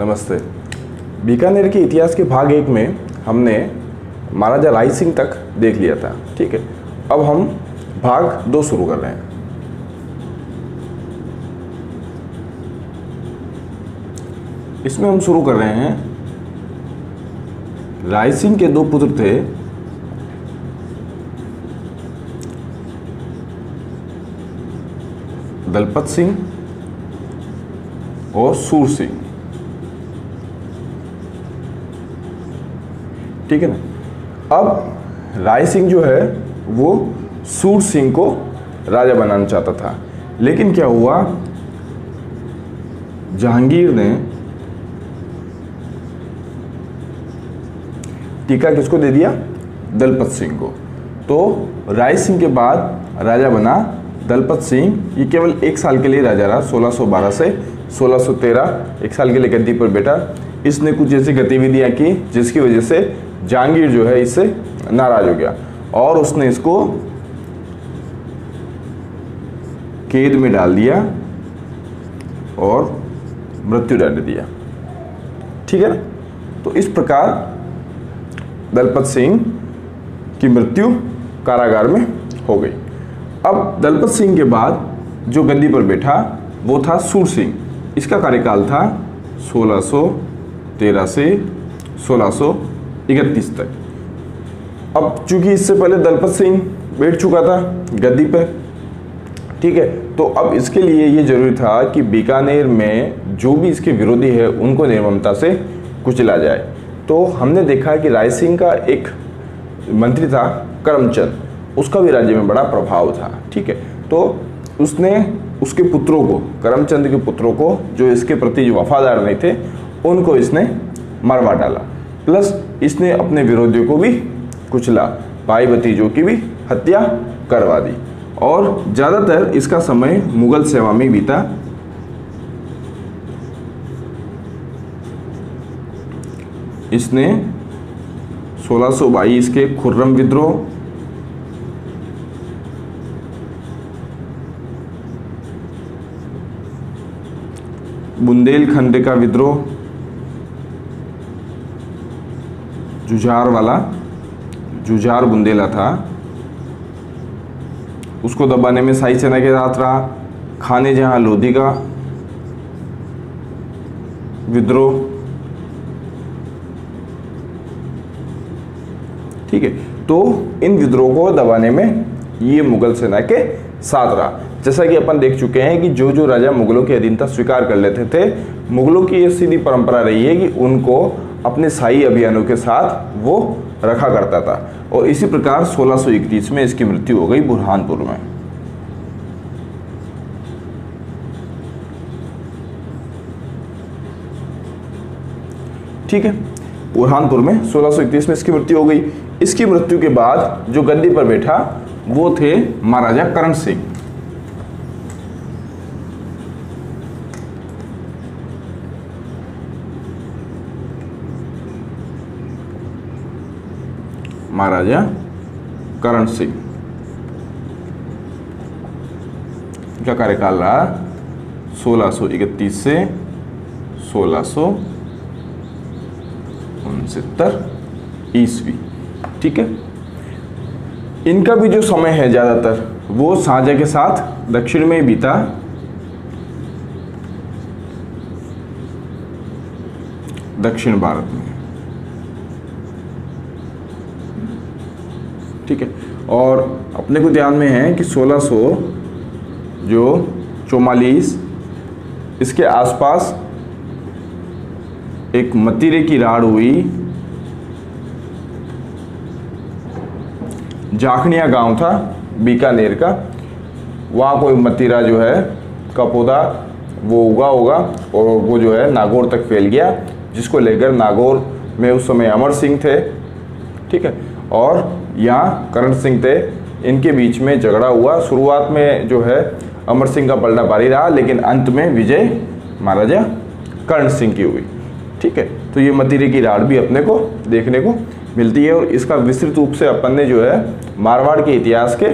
नमस्ते। बीकानेर के इतिहास के भाग 1 में हमने महाराजा राय सिंह तक देख लिया था। ठीक है, अब हम भाग 2 शुरू कर रहे हैं। इसमें हम शुरू कर रहे हैं, राय सिंह के 2 पुत्र थे, दलपत सिंह और सूर सिंह। ठीक है ना। अब राय सिंह जो है वो सूर सिंह को राजा बनाना चाहता था, लेकिन क्या हुआ, जहांगीर ने टीका किसको दे दिया, दलपत सिंह को। तो राय सिंह के बाद राजा बना दलपत सिंह। ये केवल 1 साल के लिए राजा रहा, 1612 से 1613 1 साल के लिए गद्दी पर बैठा। इसने कुछ ऐसी गतिविधियां की जिसकी वजह से जहांगीर जो है इससे नाराज हो गया और उसने इसको कैद में डाल दिया और मृत्यु दंड दिया। ठीक है ना। तो इस प्रकार दलपत सिंह की मृत्यु कारागार में हो गई। अब दलपत सिंह के बाद जो गद्दी पर बैठा वो था सूर सिंह। इसका कार्यकाल था 1613 से 1631 तक। अब चूंकि इससे पहले दलपत सिंह बैठ चुका था गद्दी पर, ठीक है, तो अब इसके लिए ये जरूरी था कि बीकानेर में जो भी इसके विरोधी है उनको निर्ममता से कुचला जाए। तो हमने देखा कि राय सिंह का एक मंत्री था करमचंद, उसका भी राज्य में बड़ा प्रभाव था। ठीक है, तो उसने उसके पुत्रों को, करमचंद के पुत्रों को, जो इसके प्रति जो वफादार नहीं थे, उनको इसने मरवा डाला। प्लस इसने अपने विरोधियों को भी कुचला, भाई भतीजों की भी हत्या करवा दी और ज़्यादातर इसका समय मुगल सेवा में बीता। इसने 1622 के खुर्रम विद्रोह, बुंदेलखंड का विद्रोह, जुझार बुंदेला था, उसको दबाने में शाही सेना के साथ रहा। खाने जहां लोधी का विद्रोह। ठीक है, तो इन विद्रोह को दबाने में ये मुगल सेना के साथ रहा। जैसा कि अपन देख चुके हैं कि जो जो राजा मुगलों की अधीनता स्वीकार कर लेते थे, मुगलों की ये सीधी परंपरा रही है कि उनको अपने शाही अभियानों के साथ वो रखा करता था। और इसी प्रकार 1631 में इसकी मृत्यु हो गई बुरहानपुर में। ठीक है, बुरहानपुर में 1631 में इसकी मृत्यु हो गई। इसकी मृत्यु के बाद जो गद्दी पर बैठा वो थे महाराजा करण सिंह। महाराजा करण सिंह का कार्यकाल रहा 1631 से 1669 ईस्वी। ठीक है, इनका भी जो समय है ज़्यादातर वो शाहजहाँ के साथ दक्षिण में बीता। दक्षिण भारत में। ठीक है, और अपने को ध्यान में है कि 1644 इसके आसपास एक मतीरे की राड़ हुई। जाखनिया गांव था बीकानेर का, वहाँ कोई मतीरा जो है का पौधा वो उगा होगा और वो जो है नागौर तक फैल गया, जिसको लेकर नागौर में उस समय अमर सिंह थे। ठीक है, और यहाँ करण सिंह थे, इनके बीच में झगड़ा हुआ। शुरुआत में जो है अमर सिंह का पलड़ा भारी रहा, लेकिन अंत में विजय महाराजा करण सिंह की हुई। ठीक है, तो ये मतीरे की राड़ भी अपने को देखने को मिलती है और इसका विस्तृत रूप से अपन ने जो है मारवाड़ के इतिहास के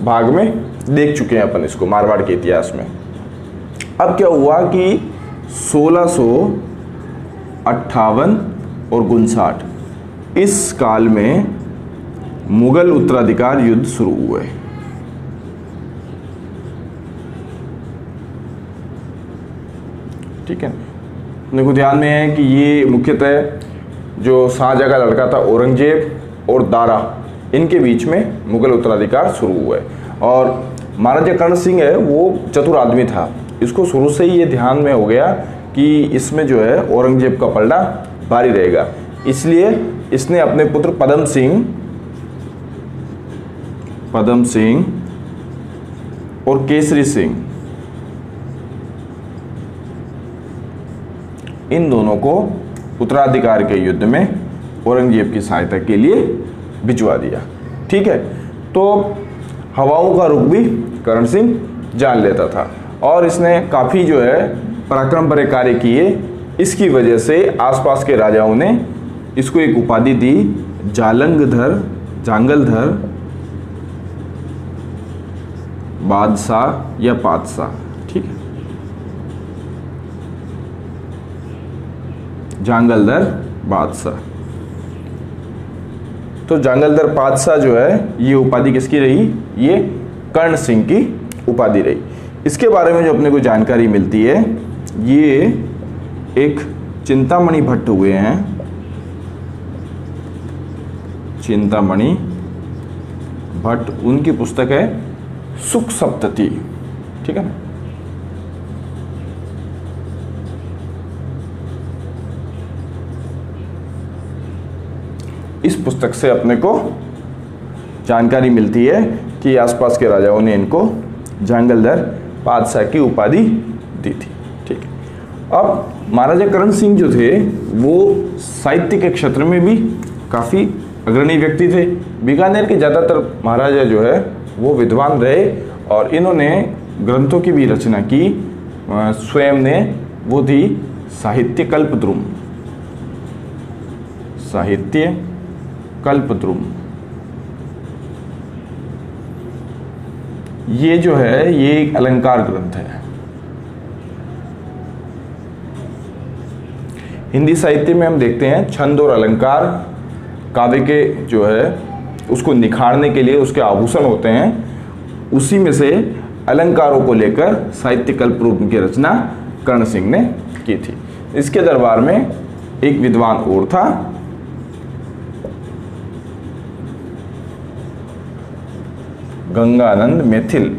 भाग में देख चुके हैं अपन इसको, मारवाड़ के इतिहास में। अब क्या हुआ कि 1658 और 59 इस काल में मुगल उत्तराधिकार युद्ध शुरू हुए। ठीक है, अपने को ध्यान में है कि ये मुख्यतः जो शाहजहां का लड़का था औरंगजेब और दारा, इनके बीच में मुगल उत्तराधिकार शुरू हुए। और महाराजा कर्ण सिंह है वो चतुर आदमी था, इसको शुरू से ही ये ध्यान में हो गया कि इसमें जो है औरंगजेब का पलड़ा भारी रहेगा, इसलिए इसने अपने पुत्र पदम सिंह और केसरी सिंह, इन दोनों को उत्तराधिकार के युद्ध में औरंगजेब की सहायता के लिए भिजवा दिया। ठीक है, तो हवाओं का रुख भी कर्ण सिंह जान लेता था और इसने काफ़ी जो है पराक्रम भरे कार्य किए। इसकी वजह से आसपास के राजाओं ने इसको एक उपाधि दी, जांगलधर बादशाह या पातशाह। ठीक है, जांगलधर बादशाह। तो जांगलधर बादशाह जो है ये उपाधि किसकी रही? ये कर्ण सिंह की उपाधि रही। इसके बारे में जो अपने को जानकारी मिलती है, ये एक चिंतामणि भट्ट हुए हैं, चिंतामणि भट्ट, उनकी पुस्तक है सुख सप्तति। ठीक है, इस पुस्तक से अपने को जानकारी मिलती है कि आसपास के राजाओं ने इनको जांगलधर बादशाह की उपाधि दी थी। ठीक है, अब महाराजा कर्ण सिंह जो थे वो साहित्य के क्षेत्र में भी काफ़ी अग्रणी व्यक्ति थे। बीकानेर के ज़्यादातर महाराजा जो है वो विद्वान रहे और इन्होंने ग्रंथों की भी रचना की। स्वयं ने वो थी साहित्य कल्पद्रुम। ये जो है ये एक अलंकार ग्रंथ है। हिंदी साहित्य में हम देखते हैं छंद और अलंकार काव्य के जो है उसको निखारने के लिए उसके आभूषण होते हैं। उसी में से अलंकारों को लेकर साहित्य कल्पद्रुम की रचना कर्ण सिंह ने की थी। इसके दरबार में एक विद्वान और था, गंगानंद मैथिल।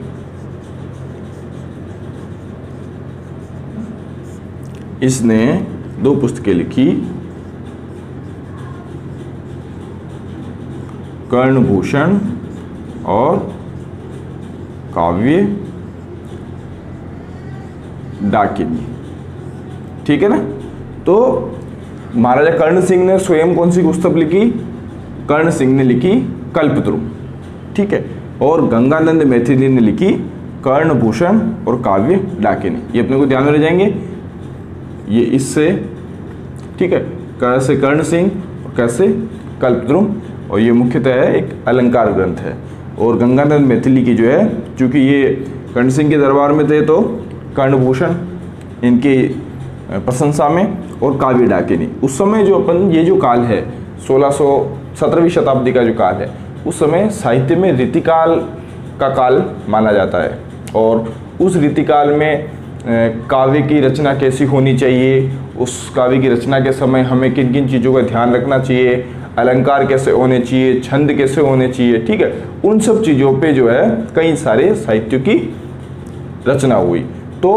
इसने 2 पुस्तकें लिखी, कर्णभूषण और काव्य डाकिनी। ठीक है ना। तो महाराजा कर्ण सिंह ने स्वयं कौन सी पुस्तक लिखी? कर्ण सिंह ने लिखी कल्पद्रुम। ठीक है, और गंगानंद मैथिली ने लिखी कर्णभूषण और काव्य डाकिनी। ये अपने को ध्यान में रह जाएंगे, ये इससे। ठीक है, कैसे कर्ण सिंह और कैसे कल्पद्रुम, और ये मुख्यतः एक अलंकार ग्रंथ है। और गंगानंद मैथिली की जो है, चूंकि ये कर्ण सिंह के दरबार में थे तो कर्णभूषण इनकी प्रशंसा में, और काव्य डाकिनी। उस समय जो अपन ये जो काल है 17वीं शताब्दी का जो काल है, उस समय साहित्य में रीतिकाल का काल माना जाता है। और उस रीतिकाल में काव्य की रचना कैसी होनी चाहिए, उस काव्य की रचना के समय हमें किन किन चीज़ों का ध्यान रखना चाहिए, अलंकार कैसे होने चाहिए, छंद कैसे होने चाहिए। ठीक है, उन सब चीज़ों पे जो है कई सारे साहित्यों की रचना हुई। तो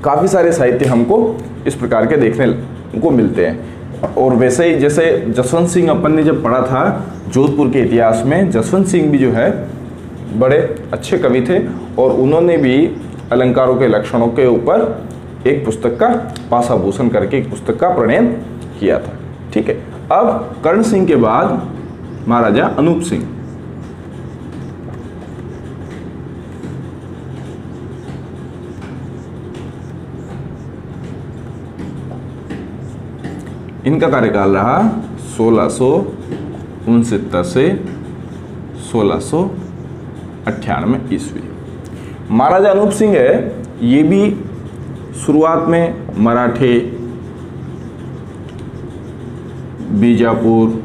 काफ़ी सारे साहित्य हमको इस प्रकार के देखने को मिलते हैं। और वैसे ही जैसे जसवंत सिंह अपन ने जब पढ़ा था जोधपुर के इतिहास में, जसवंत सिंह भी जो है बड़े अच्छे कवि थे और उन्होंने भी अलंकारों के लक्षणों के ऊपर एक पुस्तक का पाशाभूषण करके एक पुस्तक का प्रणयन किया था। ठीक है, अब कर्ण सिंह के बाद महाराजा अनूप सिंह। इनका कार्यकाल रहा 1669 से 1698 ईस्वी। महाराजा अनूप सिंह है, ये भी शुरुआत में मराठे, बीजापुर,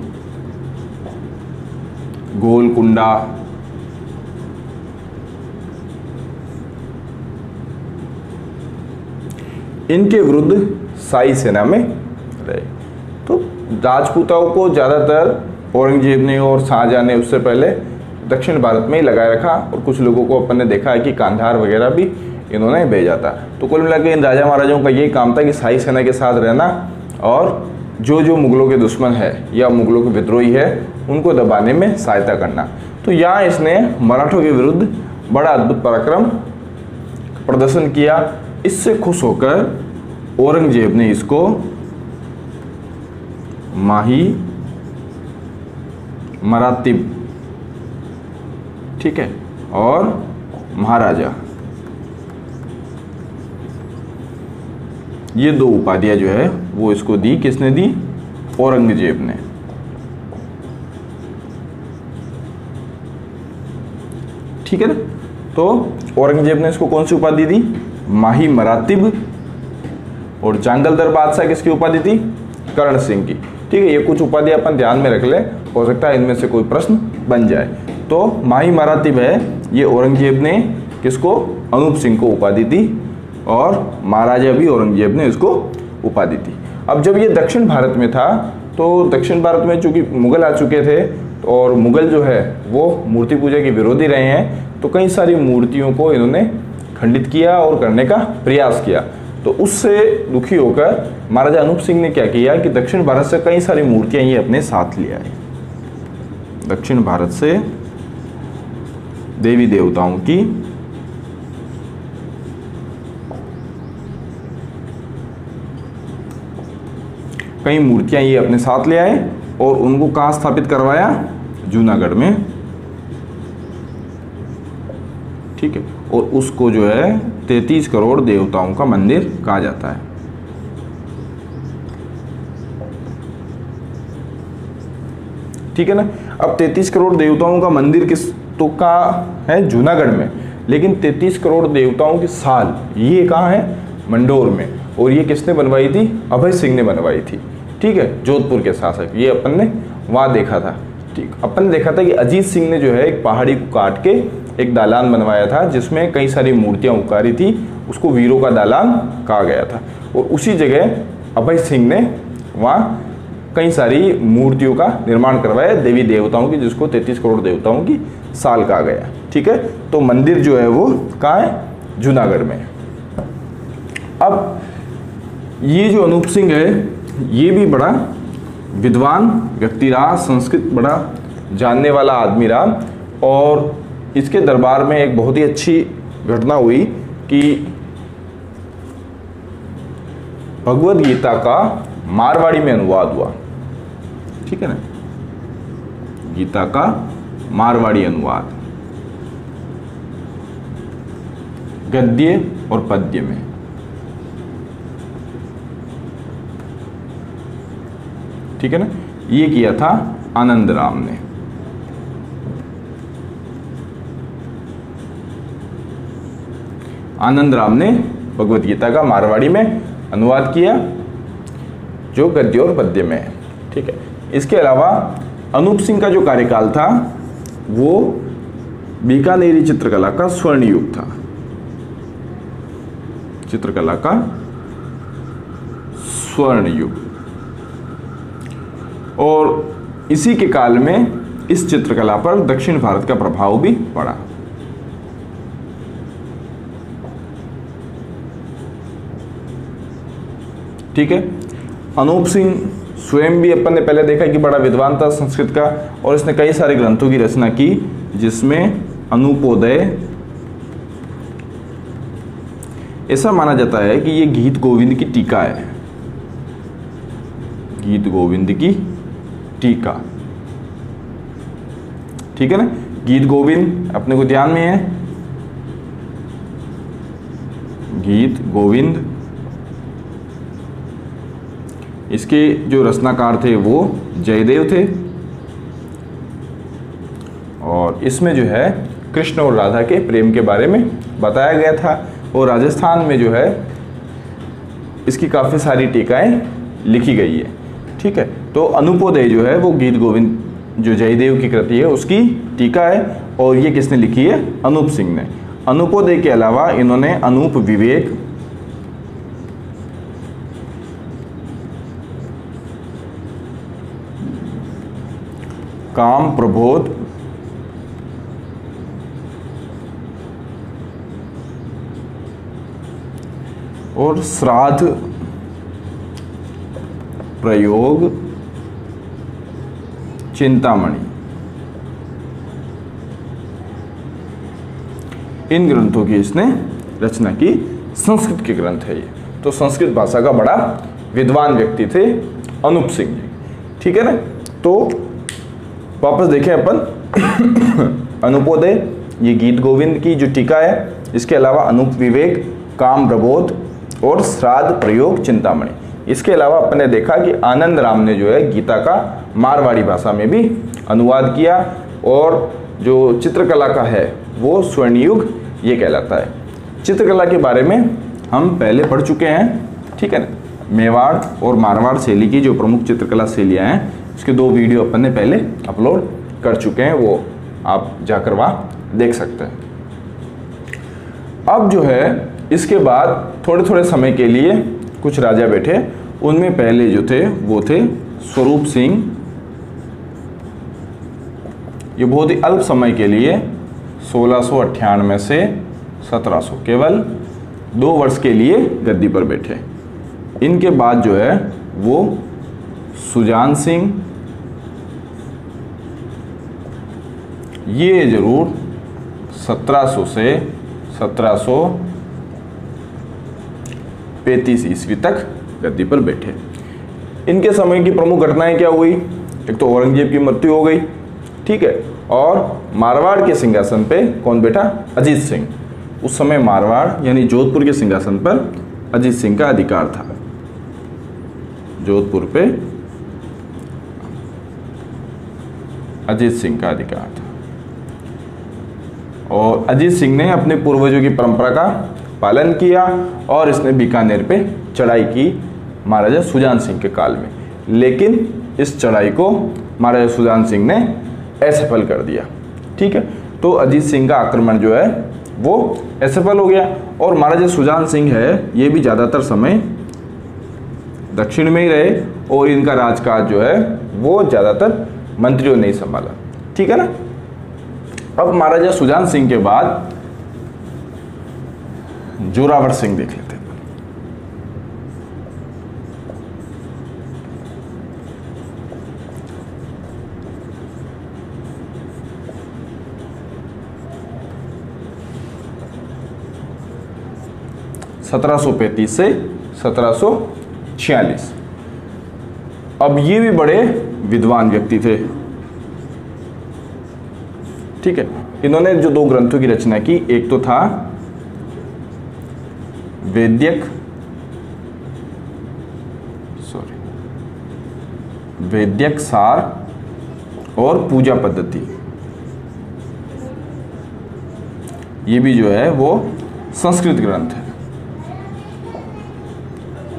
गोलकुंडा, इनके विरुद्ध शाही सेना में रहे। तो राजपूताओं को ज़्यादातर औरंगजेब ने और शाहजहां ने उससे पहले दक्षिण भारत में ही लगाए रखा, और कुछ लोगों को अपन ने देखा है कि कांधार वगैरह भी इन्होंने भेजा था। तो कुल मिला के इन राजा महाराजाओं का यही काम था कि शाही सेना के साथ रहना और जो जो मुगलों के दुश्मन है या मुगलों के विद्रोही है उनको दबाने में सहायता करना। तो यहाँ इसने मराठों के विरुद्ध बड़ा अद्भुत पराक्रम प्रदर्शन किया। इससे खुश होकर औरंगजेब ने इसको माही मरातिब, ठीक है, और महाराजा, ये दो उपाधियां जो है वो इसको दी। किसने दी? औरंगजेब ने। ठीक है ना। तो औरंगजेब ने इसको कौन सी उपाधि दी? माही मरातिब। और जांगलदर बादशाह किसकी उपाधि थी? कर्ण सिंह की। ठीक है, ये कुछ उपाधि अपन ध्यान में रख ले, हो सकता है इनमें से कोई प्रश्न बन जाए। तो माही मरातिब है, ये औरंगजेब ने किसको? अनूप सिंह को उपाधि दी, और महाराजा भी औरंगजेब ने इसको उपाधि दी। अब जब ये दक्षिण भारत में था, तो दक्षिण भारत में चूंकि मुगल आ चुके थे, और मुगल जो है वो मूर्ति पूजा के विरोधी रहे हैं, तो कई सारी मूर्तियों को इन्होंने खंडित किया और करने का प्रयास किया। तो उससे दुखी होकर महाराजा अनूप सिंह ने क्या किया कि दक्षिण भारत से कई सारी मूर्तियां ये अपने साथ ले आए। दक्षिण भारत से देवी देवताओं की कई मूर्तियां ये अपने साथ ले आए, और उनको कहाँ स्थापित करवाया? जूनागढ़ में। ठीक है, और उसको जो है 33 करोड़ देवताओं का मंदिर कहा जाता है। ठीक है ना। अब 33 करोड़ देवताओं का मंदिर किस तो का है? जूनागढ़ में। लेकिन 33 करोड़ देवताओं की साल ये कहाँ है? मंडोर में। और ये किसने बनवाई थी? अभय सिंह ने बनवाई थी। ठीक है, जोधपुर के शासक। ये अपन ने वहाँ देखा था। ठीक, अपन ने देखा था कि अजीत सिंह ने जो है एक पहाड़ी को काट के एक दालान बनवाया था, जिसमें कई सारी मूर्तियां उकारी थी। उसको वीरों का दालान कहा गया था। और उसी जगह अभय सिंह ने वहाँ कई सारी मूर्तियों का निर्माण करवाया देवी देवताओं की, जिसको 33 करोड़ देवताओं की साल कहा गया। ठीक है, तो मंदिर जो है वो कहाँ है? जूनागढ़ में। अब ये जो अनूप सिंह है, ये भी बड़ा विद्वान व्यक्ति रहा, संस्कृत बड़ा जानने वाला आदमी रहा। और इसके दरबार में एक बहुत ही अच्छी घटना हुई कि भगवद गीता का मारवाड़ी में अनुवाद हुआ। ठीक है ना, गीता का मारवाड़ी अनुवाद गद्य और पद्य में। ठीक है ना, ये किया था आनंद राम ने। आनंद राम ने भगवद गीता का मारवाड़ी में अनुवाद किया, जो गद्य और पद्य में है। ठीक है, इसके अलावा अनूप सिंह का जो कार्यकाल था वो बीकानेरी चित्रकला का स्वर्ण युग था। चित्रकला का स्वर्ण युग। और इसी के काल में इस चित्रकला पर दक्षिण भारत का प्रभाव भी पड़ा। ठीक है, अनूप सिंह स्वयं भी अपन ने पहले देखा कि बड़ा विद्वान था संस्कृत का, और इसने कई सारे ग्रंथों की रचना की, जिसमें अनूपोदय, ऐसा माना जाता है कि ये गीत गोविंद की टीका है। गीत गोविंद की टीका। ठीक है ना, गीत गोविंद अपने को ध्यान में है। गीत गोविंद, इसके जो रचनाकार थे वो जयदेव थे, और इसमें जो है कृष्ण और राधा के प्रेम के बारे में बताया गया था। और राजस्थान में जो है इसकी काफ़ी सारी टीकाएं लिखी गई है। ठीक है, तो अनुपोदय जो है वो गीत गोविंद जो जयदेव की कृति है उसकी टीका है, और ये किसने लिखी है? अनूप सिंह ने। अनुपोदय के अलावा इन्होंने अनूप विवेक, काम प्रबोध, और श्राद्ध प्रयोग चिंतामणि, इन ग्रंथों की इसने रचना की। संस्कृत के ग्रंथ है ये, तो संस्कृत भाषा का बड़ा विद्वान व्यक्ति थे अनूप सिंह जी। ठीक है ना, तो वापस देखें अपन अनुपोदय, ये गीत गोविंद की जो टीका है, इसके अलावा अनूप विवेक, काम प्रबोध और श्राद्ध प्रयोग चिंतामणि। इसके अलावा अपन ने देखा कि आनंद राम ने जो है गीता का मारवाड़ी भाषा में भी अनुवाद किया, और जो चित्रकला का है वो स्वर्णयुग ये कहलाता है। चित्रकला के बारे में हम पहले पढ़ चुके हैं। ठीक है ना, मेवाड़ और मारवाड़ शैली की जो प्रमुख चित्रकला शैलियाँ हैं उसके 2 वीडियो अपन ने पहले अपलोड कर चुके हैं, वो आप जाकर वहाँ देख सकते हैं। अब जो है इसके बाद थोड़े थोड़े समय के लिए कुछ राजा बैठे, उनमें पहले जो थे वो थे स्वरूप सिंह। ये बहुत ही अल्प समय के लिए 1698 से 1700, केवल 2 वर्ष के लिए गद्दी पर बैठे। इनके बाद जो है वो सुजान सिंह, ये जरूर 1700 से 1735 ईस्वी तक गद्दी पर बैठे। इनके समय की प्रमुख घटनाएं क्या हुई? एक तो औरंगजेब की मृत्यु हो गई, ठीक है, और मारवाड़ के सिंहासन पे कौन बैठा? अजीत सिंह। उस समय मारवाड़ यानी जोधपुर के सिंहासन पर अजीत सिंह का अधिकार था। जोधपुर पे अजीत सिंह का अधिकार था, और अजीत सिंह ने अपने पूर्वजों की परंपरा का पालन किया और इसने बीकानेर पे चढ़ाई की महाराजा सुजान सिंह के काल में। लेकिन इस चढ़ाई को महाराजा सुजान सिंह ने असफल कर दिया। ठीक है, तो अजीत सिंह का आक्रमण जो है वो असफल हो गया, और महाराजा सुजान सिंह है ये भी ज़्यादातर समय दक्षिण में ही रहे, और इनका राजकाज जो है वो ज़्यादातर मंत्रियों ने ही संभाला। ठीक है ना। अब महाराजा सुजान सिंह के बाद जोरावर सिंह देख लेते हैं। (1735 से 1746). अब ये भी बड़े विद्वान व्यक्ति थे। ठीक है, इन्होंने जो 2 ग्रंथों की रचना की, एक तो था वैद्यक सार और पूजा पद्धति। ये भी जो है वो संस्कृत ग्रंथ है।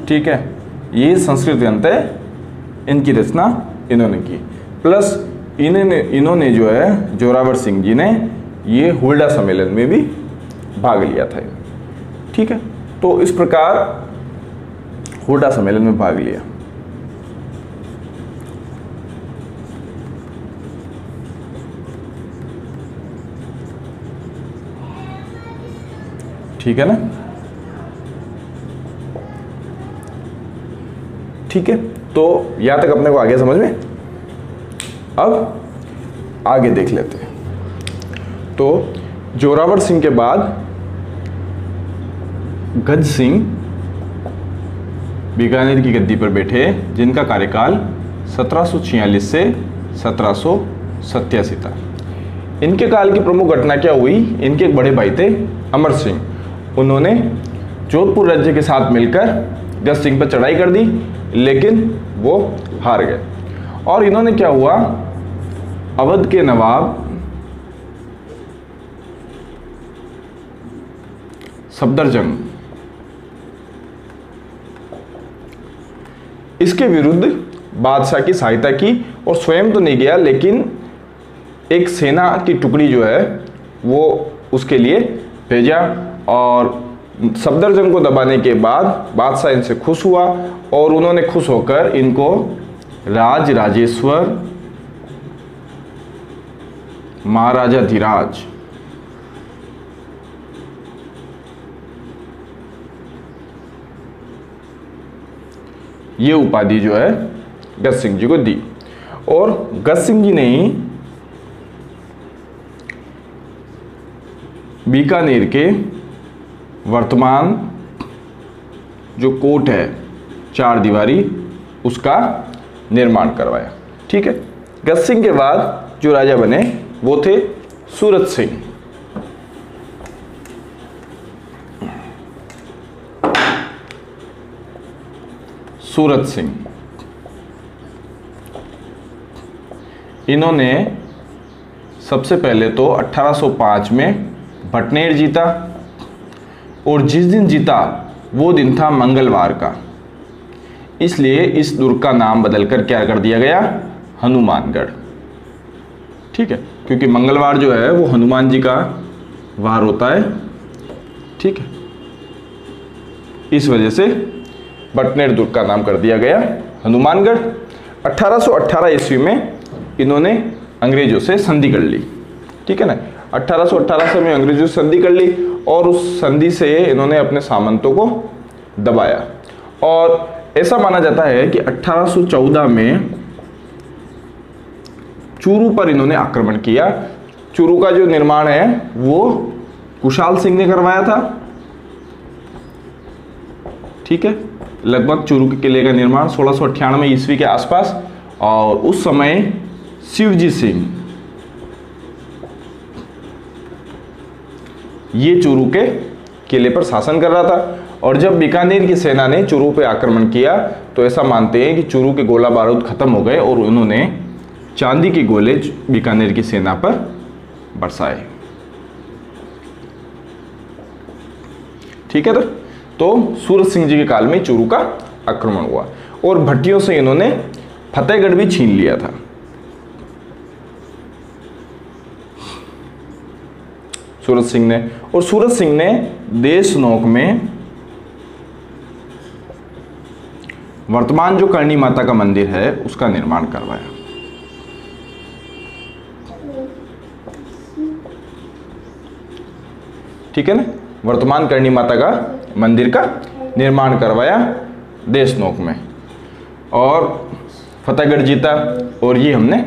ठीक है, ये संस्कृत ग्रंथ है, इनकी रचना इन्होंने की। प्लस इन्होंने जो है जोरावर सिंह जी ने ये हुल्डा सम्मेलन में भी भाग लिया था। ठीक है, तो इस प्रकार हुल्डा सम्मेलन में भाग लिया। ठीक है ना। ठीक है, तो यहां तक अपने को आ गया समझ में। अब आगे देख लेते हैं। तो जोरावर सिंह के बाद गज सिंह बीकानेर की गद्दी पर बैठे, जिनका कार्यकाल 1746 से 1787 था। इनके काल की प्रमुख घटना क्या हुई? इनके एक बड़े भाई थे अमर सिंह। उन्होंने जोधपुर राज्य के साथ मिलकर गज सिंह पर चढ़ाई कर दी, लेकिन वो हार गए। और इन्होंने क्या हुआ, अवध के नवाब सफदरजंग इसके विरुद्ध बादशाह की सहायता की और स्वयं तो नहीं गया, लेकिन एक सेना की टुकड़ी जो है वो उसके लिए भेजा और सफदरजंग को दबाने के बाद बादशाह इनसे खुश हुआ और उन्होंने खुश होकर इनको राज राजेश्वर महाराजाधिराज ये उपाधि जो है गज सिंह जी को दी। और गज सिंह जी ने ही बीकानेर के वर्तमान जो कोट है 4 दीवारी उसका निर्माण करवाया। ठीक है, गज सिंह के बाद जो राजा बने वो थे सूरत सिंह। सूरत सिंह इन्होंने सबसे पहले तो 1805 में भटनेर जीता और जिस दिन जीता वो दिन था मंगलवार का, इसलिए इस दुर्ग का नाम बदलकर क्या कर दिया गया, हनुमानगढ़। ठीक है, क्योंकि मंगलवार जो है वो हनुमान जी का वार होता है। ठीक है, इस वजह से भटनेर दुर्ग का नाम कर दिया गया हनुमानगढ़। 1818 ईस्वी में इन्होंने अंग्रेजों से संधि कर ली। ठीक है ना, 1818 में अंग्रेजों से संधि कर ली और उस संधि से इन्होंने अपने सामंतों को दबाया। और ऐसा माना जाता है कि 1814 में चूरू पर इन्होंने आक्रमण किया। चूरू का जो निर्माण है वो कुशाल सिंह ने करवाया था। ठीक है, लगभग चूरू के किले का निर्माण 1698 ईस्वी के आसपास, और उस समय शिवजी सिंह ये चूरू के किले पर शासन कर रहा था। और जब बीकानेर की सेना ने चूरू पे आक्रमण किया तो ऐसा मानते हैं कि चूरू के गोला बारूद खत्म हो गए और उन्होंने चांदी के गोले बीकानेर की सेना पर बरसाए। ठीक है, तो सूरत सिंह जी के काल में चूरू का आक्रमण हुआ और भट्टियों से इन्होंने फतेहगढ़ भी छीन लिया था। सूरत सिंह ने, और सूरत सिंह ने देशनोक में वर्तमान जो करणी माता का मंदिर है उसका निर्माण करवाया। ठीक है ना, वर्तमान करणी माता का मंदिर का निर्माण करवाया देशनोक में, और फतेहगढ़ जीता, और ये हमने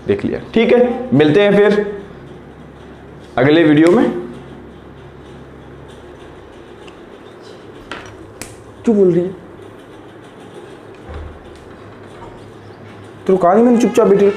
देख लिया। ठीक है, मिलते हैं फिर अगले वीडियो में। क्यों बोल रही है? तो कहानी मैंने चुपचाप बैठी।